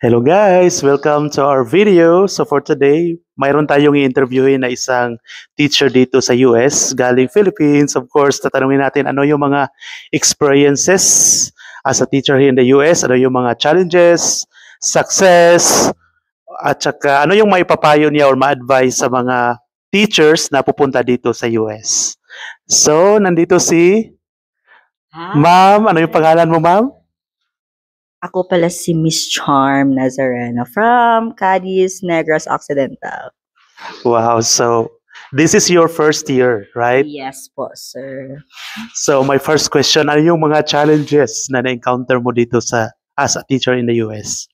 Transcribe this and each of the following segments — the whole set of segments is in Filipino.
Hello guys! Welcome to our video. So for today, mayroon tayong i-interviewin na isang teacher dito sa US, galing Philippines. Of course, tatanungin natin ano yung mga experiences as a teacher here in the US, ano yung mga challenges, success, at saka ano yung maipapayo niya or ma-advise sa mga teachers na pupunta dito sa US. So, nandito si Ma'am. Ano yung pangalan mo, Ma'am? Ako pala si Miss Charm Nazareno from Cadiz, Negros Occidental. Wow. So, this is your first year, right? Yes po, sir. So, my first question, ano yung mga challenges na na-encounter mo dito as a teacher in the US?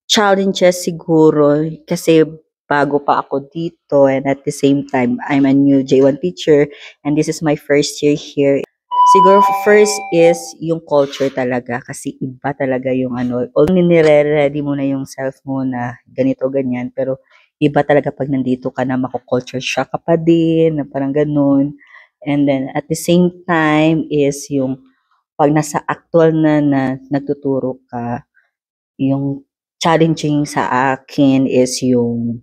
Challenges siguro kasi bago pa ako dito and at the same time, I'm a new J1 teacher and this is my first year here. Siguro first is yung culture talaga kasi iba talaga yung nire-ready mo na yung self mo na ganito, ganyan, pero iba talaga pag nandito ka na mako-culture shock ka pa din, na parang ganun. And then at the same time is yung pag nasa actual na nagtuturo ka, yung challenging sa akin is yung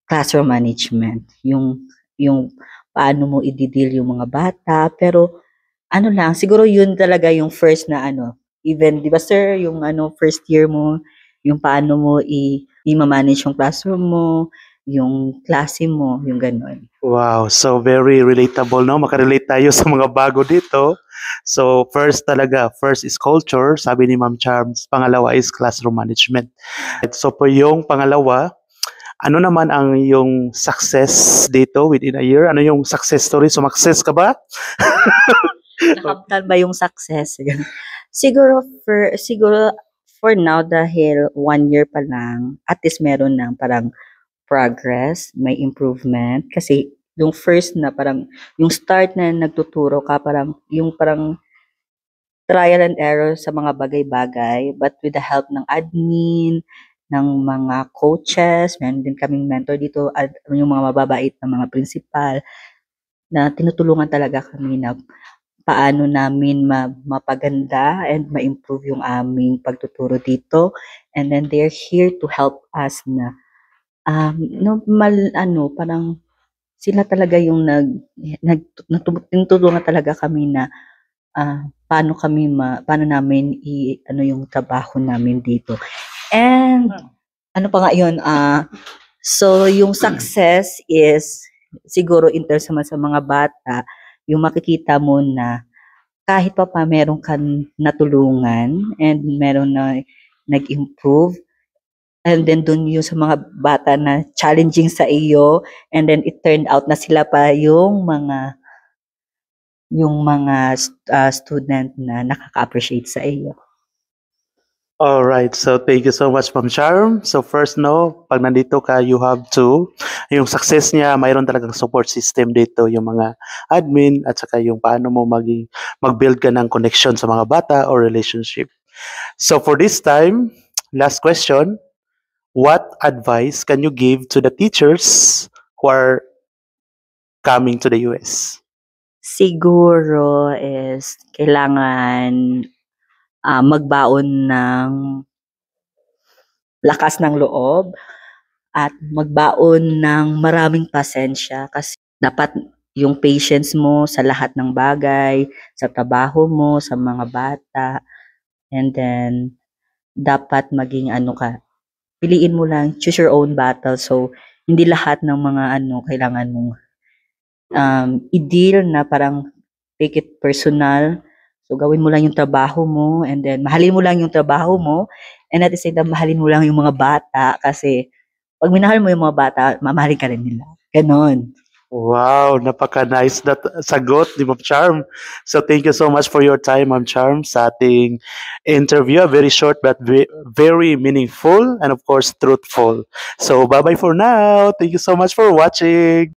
classroom management, yung paano mo i-deal yung mga bata, pero ano lang, siguro yun talaga yung first na even, di ba sir, yung first year mo, yung paano mo i-manage yung classroom mo, yung klase mo, yung ganun. Wow, so very relatable, no? Makarelate tayo sa mga bago dito. So, first is culture, sabi ni Ma'am Charms. Pangalawa is classroom management. So, po yung pangalawa, ano naman ang yung success dito within a year? Ano yung success story? Success ka ba? Nakamtan ba yung success? siguro for now dahil 1 year pa lang, at least meron ng parang progress, may improvement kasi yung first na parang yung start na nagtuturo ka parang trial and error sa mga bagay-bagay, but with the help ng admin, ng mga coaches, meron din kaming mentor dito at yung mga mababait na mga principal na tinutulungan talaga kami na paano namin mapaganda and ma-improve yung aming pagtuturo dito. And then they're here to help us na parang sila talaga yung tinutulungan talaga kami na paano namin yung trabaho namin dito. And ano pa nga yun, so yung success is siguro in terms naman sa mga bata, yung makikita mo na kahit pa meron kang natulungan and meron na nag-improve, and then dun yung sa mga bata na challenging sa iyo, and then it turned out na sila pa yung mga student na nakaka-appreciate sa iyo. All right, so thank you so much, Ma'am Charm. So first, no, pag nandito ka, you have to, yung success niya, mayroon talagang support system dito, yung mga admin, at saka yung paano mo mag-build ka ng connection sa mga bata or relationship. So for this time, last question, what advice can you give to the teachers who are coming to the US? Siguro is kailangan magbaon ng lakas ng loob at magbaon ng maraming pasensya kasi dapat yung patience mo sa lahat ng bagay, sa trabaho mo, sa mga bata, and then dapat maging piliin mo lang, choose your own battle. So, hindi lahat ng mga kailangan mong i-deal na parang take it personal. So, gawin mo lang yung trabaho mo and then mahalin mo lang yung trabaho mo and at the same time, mahalin mo lang yung mga bata kasi pag minahal mo yung mga bata, mamahalin ka rin nila. Ganon. Wow, napaka-nice na sagot ni Ma'am Charm. So thank you so much for your time, Ma'am Charm, sa ating interview. Very short but very meaningful and of course truthful. So bye-bye for now. Thank you so much for watching.